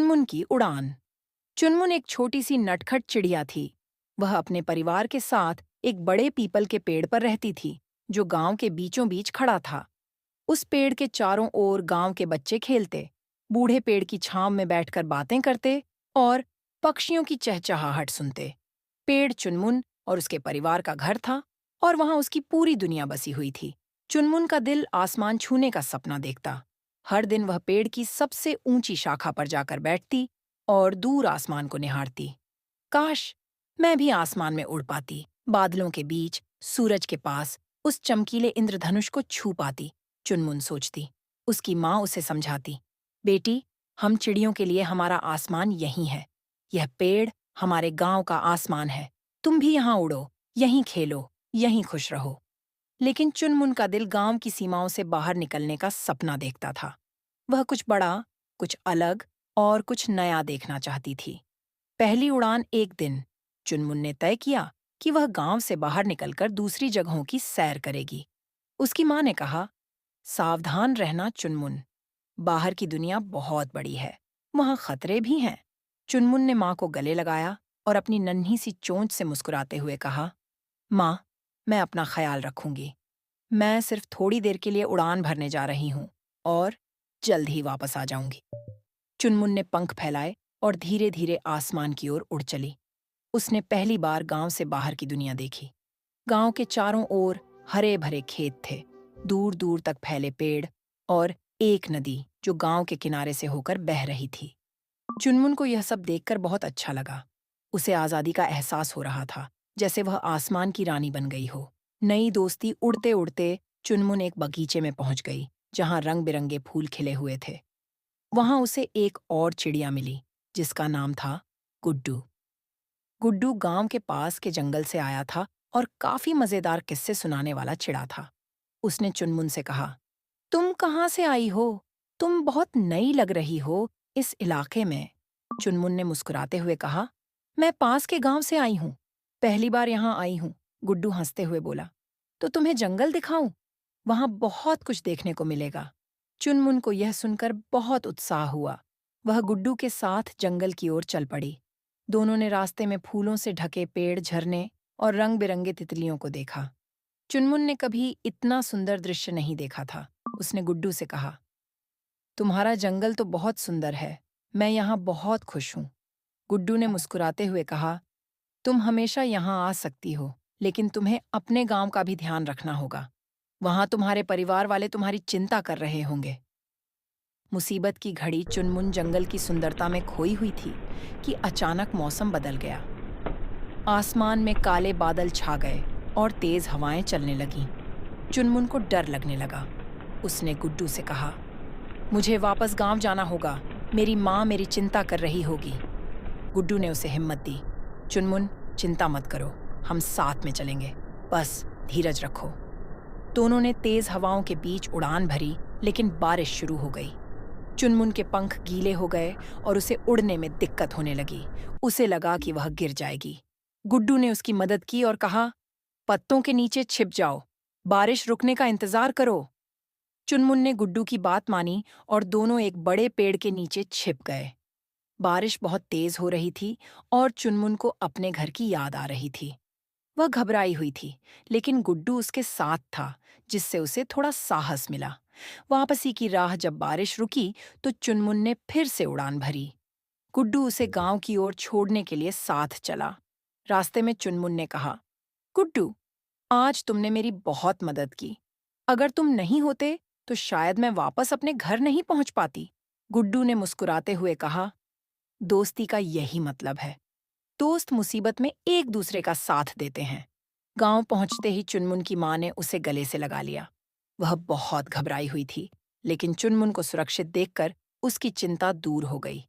चुनमुन की उड़ान। चुनमुन एक छोटी सी नटखट चिड़िया थी। वह अपने परिवार के साथ एक बड़े पीपल के पेड़ पर रहती थी, जो गांव के बीचों बीच खड़ा था। उस पेड़ के चारों ओर गांव के बच्चे खेलते, बूढ़े पेड़ की छांव में बैठकर बातें करते और पक्षियों की चहचहाहट सुनते। पेड़ चुनमुन और उसके परिवार का घर था, और वहां उसकी पूरी दुनिया बसी हुई थी। चुनमुन का दिल आसमान छूने का सपना देखता। हर दिन वह पेड़ की सबसे ऊंची शाखा पर जाकर बैठती और दूर आसमान को निहारती। काश मैं भी आसमान में उड़ पाती, बादलों के बीच, सूरज के पास, उस चमकीले इंद्रधनुष को छू पाती, चुनमुन सोचती। उसकी माँ उसे समझाती, बेटी, हम चिड़ियों के लिए हमारा आसमान यही है। यह पेड़ हमारे गांव का आसमान है। तुम भी यहाँ उड़ो, यहीं खेलो, यहीं खुश रहो। लेकिन चुनमुन का दिल गांव की सीमाओं से बाहर निकलने का सपना देखता था। वह कुछ बड़ा, कुछ अलग और कुछ नया देखना चाहती थी। पहली उड़ान एक दिन चुनमुन ने तय किया कि वह गांव से बाहर निकलकर दूसरी जगहों की सैर करेगी। उसकी माँ ने कहा, सावधान रहना चुनमुन, बाहर की दुनिया बहुत बड़ी है, वहां खतरे भी हैं। चुनमुन ने माँ को गले लगाया और अपनी नन्ही सी चोंच से मुस्कुराते हुए कहा, माँ, मैं अपना ख्याल रखूंगी। मैं सिर्फ थोड़ी देर के लिए उड़ान भरने जा रही हूँ और जल्द ही वापस आ जाऊंगी। चुनमुन ने पंख फैलाए और धीरे धीरे आसमान की ओर उड़ चली। उसने पहली बार गांव से बाहर की दुनिया देखी। गांव के चारों ओर हरे भरे खेत थे, दूर दूर तक फैले पेड़ और एक नदी जो गांव के किनारे से होकर बह रही थी। चुनमुन को यह सब देखकर बहुत अच्छा लगा। उसे आजादी का एहसास हो रहा था, जैसे वह आसमान की रानी बन गई हो। नई दोस्ती उड़ते उड़ते चुनमुन एक बगीचे में पहुंच गई, जहां रंग बिरंगे फूल खिले हुए थे। वहां उसे एक और चिड़िया मिली, जिसका नाम था गुड्डू। गुड्डू गांव के पास के जंगल से आया था और काफी मजेदार किस्से सुनाने वाला चिड़ा था। उसने चुनमुन से कहा, तुम कहाँ से आई हो? तुम बहुत नई लग रही हो इस इलाके में। चुनमुन ने मुस्कुराते हुए कहा, मैं पास के गांव से आई हूँ। पहली बार यहाँ आई हूँ। गुड्डू हंसते हुए बोला, तो तुम्हें जंगल दिखाऊं? वहां बहुत कुछ देखने को मिलेगा। चुनमुन को यह सुनकर बहुत उत्साह हुआ। वह गुड्डू के साथ जंगल की ओर चल पड़ी। दोनों ने रास्ते में फूलों से ढके पेड़, झरने और रंग बिरंगे तितलियों को देखा। चुनमुन ने कभी इतना सुंदर दृश्य नहीं देखा था। उसने गुड्डू से कहा, तुम्हारा जंगल तो बहुत सुंदर है, मैं यहाँ बहुत खुश हूँ। गुड्डू ने मुस्कुराते हुए कहा, तुम हमेशा यहाँ आ सकती हो, लेकिन तुम्हें अपने गांव का भी ध्यान रखना होगा। वहां तुम्हारे परिवार वाले तुम्हारी चिंता कर रहे होंगे। मुसीबत की घड़ी चुनमुन जंगल की सुंदरता में खोई हुई थी कि अचानक मौसम बदल गया। आसमान में काले बादल छा गए और तेज हवाएं चलने लगीं। चुनमुन को डर लगने लगा। उसने गुड्डू से कहा, मुझे वापस गांव जाना होगा, मेरी माँ मेरी चिंता कर रही होगी। गुड्डू ने उसे हिम्मत दी, चुनमुन, चिंता मत करो, हम साथ में चलेंगे, बस धीरज रखो। दोनों ने तेज हवाओं के बीच उड़ान भरी, लेकिन बारिश शुरू हो गई। चुनमुन के पंख गीले हो गए और उसे उड़ने में दिक्कत होने लगी। उसे लगा कि वह गिर जाएगी। गुड्डू ने उसकी मदद की और कहा, पत्तों के नीचे छिप जाओ, बारिश रुकने का इंतजार करो। चुनमुन ने गुड्डू की बात मानी और दोनों एक बड़े पेड़ के नीचे छिप गए। बारिश बहुत तेज हो रही थी और चुनमुन को अपने घर की याद आ रही थी। वह घबराई हुई थी, लेकिन गुड्डू उसके साथ था, जिससे उसे थोड़ा साहस मिला। वापसी की राह जब बारिश रुकी तो चुनमुन ने फिर से उड़ान भरी। गुड्डू उसे गांव की ओर छोड़ने के लिए साथ चला। रास्ते में चुनमुन ने कहा, गुड्डू, आज तुमने मेरी बहुत मदद की। अगर तुम नहीं होते तो शायद मैं वापस अपने घर नहीं पहुंच पाती। गुड्डू ने मुस्कुराते हुए कहा, दोस्ती का यही मतलब है। दोस्त मुसीबत में एक दूसरे का साथ देते हैं। गांव पहुंचते ही चुनमुन की माँ ने उसे गले से लगा लिया। वह बहुत घबराई हुई थी, लेकिन चुनमुन को सुरक्षित देखकर उसकी चिंता दूर हो गई।